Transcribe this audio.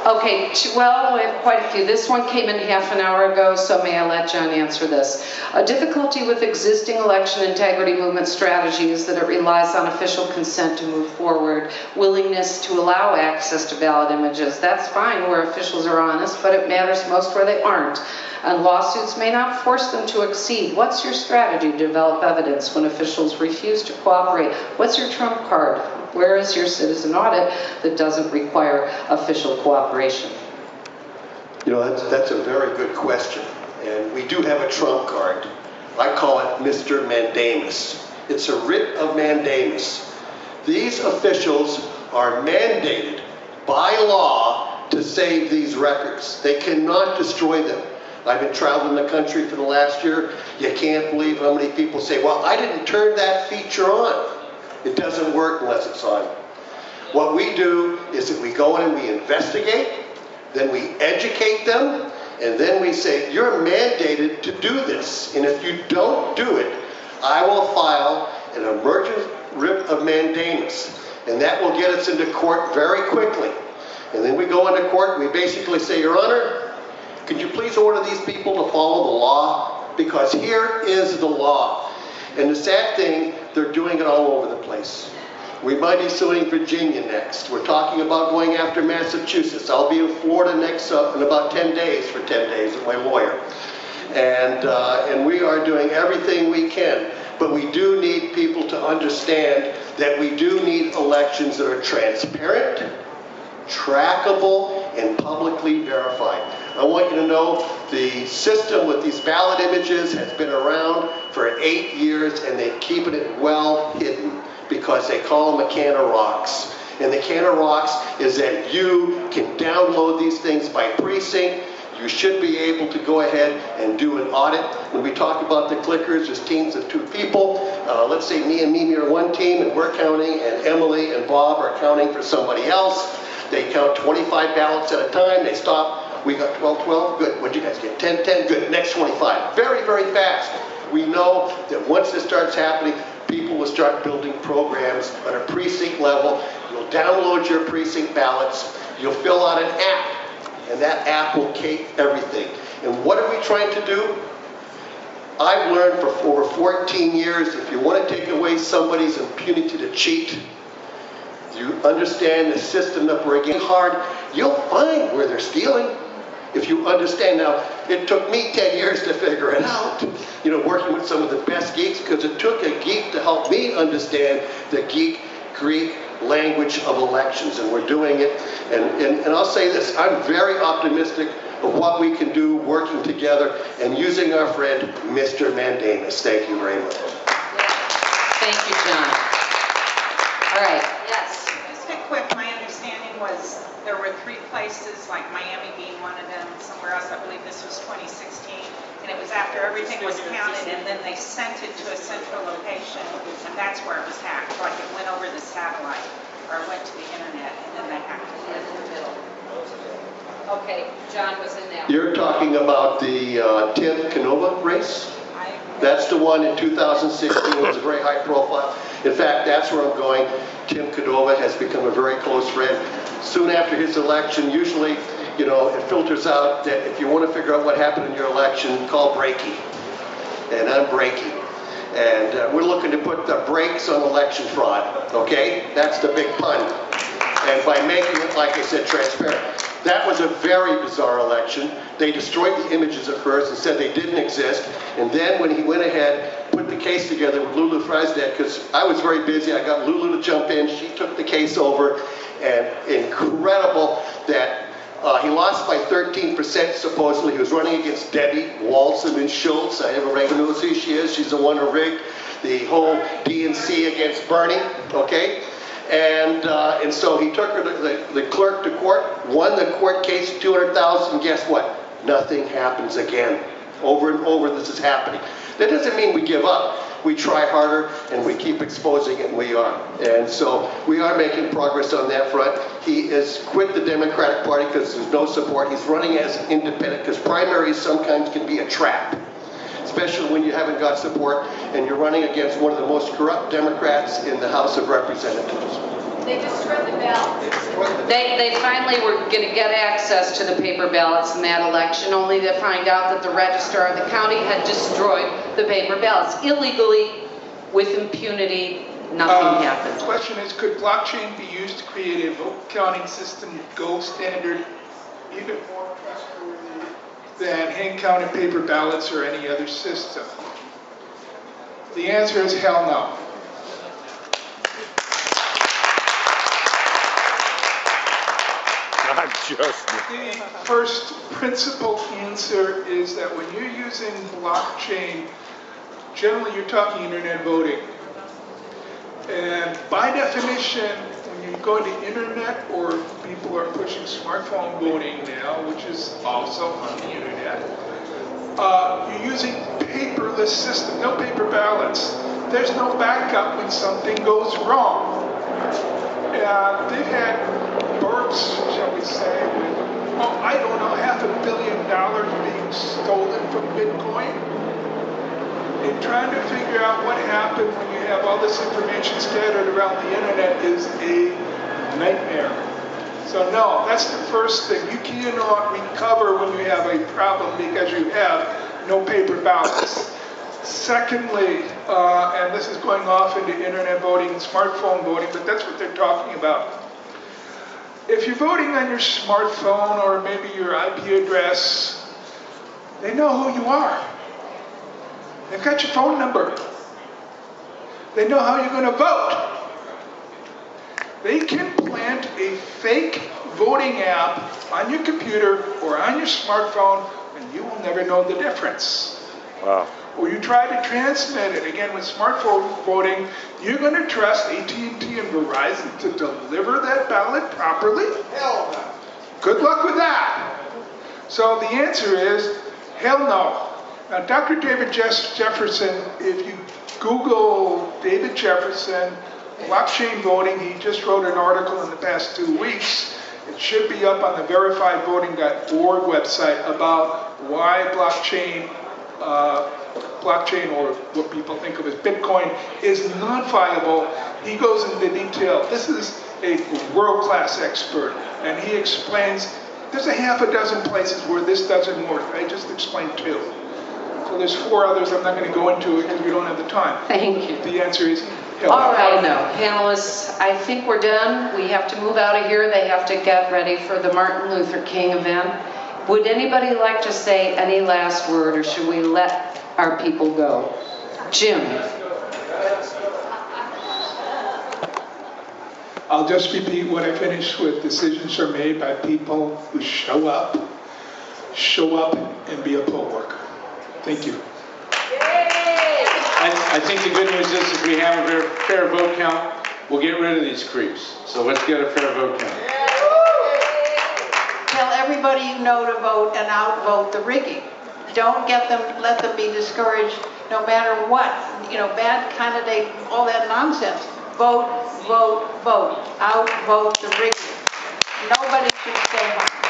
Okay, well, we have quite a few. This one came in half an hour ago, so may I let John answer this. A difficulty with existing election integrity movement strategy is that it relies on official consent to move forward, willingness to allow access to ballot images. That's fine where officials are honest, but it matters most where they aren't. And lawsuits may not force them to exceed. What's your strategy to develop evidence when officials refuse to cooperate? What's your trump card? Where is your citizen audit that doesn't require official cooperation? You know, that's a very good question. And we do have a trump card. I call it Mr. Mandamus. It's a writ of mandamus. These officials are mandated by law to save these records. They cannot destroy them. I've been traveling the country for the last year. You can't believe how many people say, well, I didn't turn that feature on. It doesn't work unless it's on. What we do is that we go in and we investigate, then we educate them, and then we say, you're mandated to do this. And if you don't do it, I will file an emergent writ of mandamus. And that will get us into court very quickly. And then we go into court and we basically say, Your Honor, could you please order these people to follow the law? Because here is the law. And the sad thing, they're doing it all over the place. We might be suing Virginia next. We're talking about going after Massachusetts. I'll be in Florida next in about 10 days for 10 days with my lawyer. And we are doing everything we can. But we do need people to understand that we do need elections that are transparent, trackable, and publicly verified. I want you to know the system with these ballot images has been around for 8 years, and they're keeping it well hidden because they call them a can of rocks. And the can of rocks is that you can download these things by precinct. You should be able to go ahead and do an audit. When we talk about the clickers, there's teams of 2 people. Let's say me and Mimi are one team, and we're counting, and Emily and Bob are counting for somebody else. They count 25 ballots at a time. They stop. We got 12, 12, good. What'd you guys get? 10, 10, good. Next 25. Very, very fast. We know that once this starts happening, people will start building programs on a precinct level. You'll download your precinct ballots. You'll fill out an app, and that app will keep everything. And what are we trying to do? I've learned for over 14 years, if you want to take away somebody's impunity to cheat, you understand the system that we're getting hard, you'll find where they're stealing. If you understand. Now, it took me 10 years to figure it out, you know, working with some of the best geeks, because it took a geek to help me understand the Greek language of elections, and we're doing it. And I'll say this, I'm very optimistic of what we can do working together and using our friend, Mr. Mandamus. Thank you very much. Thank you, John. All right. Yes. Just a quick, my understanding was there were 3 places, like Miami being one of them, somewhere else, I believe this was 2016, and it was after everything was counted, and then they sent it to a central location, and that's where it was hacked, like it went over the satellite, or it went to the internet, and then they hacked it in the middle. Okay, John was in that. You're talking about the Tim Canova race? That's the one in 2016. It was a very high profile. In fact, that's where I'm going. Tim Canova has become a very close friend. Soon after his election, usually, you know, it filters out that if you want to figure out what happened in your election, call Brakey. And I'm Brakey. And we're looking to put the brakes on election fraud, okay? That's the big pun. And by making it, like I said, transparent. That was a very bizarre election. They destroyed the images at first and said they didn't exist. And then when he went ahead, put the case together with Lulu Freisdad, because I was very busy, I got Lulu to jump in, she took the case over, and incredible that he lost by 13% supposedly. He was running against Debbie Walson Schultz. I never even knew who she is. She's the one who rigged the whole DNC against Bernie, okay? And so he took her, the clerk to court, won the court case, $200,000. Guess what? Nothing happens again. Over and over this is happening. That doesn't mean we give up. We try harder and we keep exposing it, and we are. And so we are making progress on that front. He has quit the Democratic Party because there's no support. He's running as an independent because primaries sometimes can be a trap, especially when you haven't got support and you're running against one of the most corrupt Democrats in the House of Representatives. They destroyed the ballots. They finally were going to get access to the paper ballots in that election, only to find out that the registrar of the county had destroyed the paper ballots illegally with impunity. Nothing happened. The question is, could blockchain be used to create a vote counting system gold standard, even more trustworthy than hand-counted paper ballots or any other system? The answer is hell no. Not just. The first principle answer is that when you're using blockchain, generally you're talking internet voting. And by definition, when you go to internet, or people are pushing smartphone voting now, which is also on the internet, you're using paperless system, no paper ballots. There's no backup when something goes wrong. They've had burps, shall we say, with, I don't know, $500 million being stolen from Bitcoin. And trying to figure out what happened when you have all this information scattered around the internet is a nightmare. So no, that's the first thing. You cannot recover when you have a problem because you have no paper ballots. Secondly, and this is going off into internet voting and smartphone voting, but that's what they're talking about. If you're voting on your smartphone or maybe your IP address, they know who you are. They've got your phone number. They know how you're going to vote. They can plant a fake voting app on your computer or on your smartphone, and you will never know the difference. Wow. Or you try to transmit it. Again, with smartphone voting, you're going to trust AT&T and Verizon to deliver that ballot properly? Hell no. Good luck with that. So the answer is hell no. Now, Dr. David Jefferson, if you Google David Jefferson, blockchain voting, he just wrote an article in the past 2 weeks. It should be up on the verifiedvoting.org website about why blockchain, or what people think of as Bitcoin, is not viable. He goes into detail. This is a world-class expert, and he explains there's a half a dozen places where this doesn't work. I just explained 2. So there's 4 others. I'm not going to go into it because we don't have the time. Thank you. The answer is hell no. All right, now, panelists, I think we're done. We have to move out of here. They have to get ready for the Martin Luther King event. Would anybody like to say any last word, or should we let our people go? Jim. I'll just repeat what I finished with. Decisions are made by people who show up and be a poll worker. Thank you. I think the good news is if we have a fair vote count, we'll get rid of these creeps. So let's get a fair vote count. Tell everybody you know to vote and outvote the rigging. Don't let them be discouraged no matter what. You know, bad candidate, all that nonsense. Vote, vote, vote. Outvote the rigging. Nobody should stay home.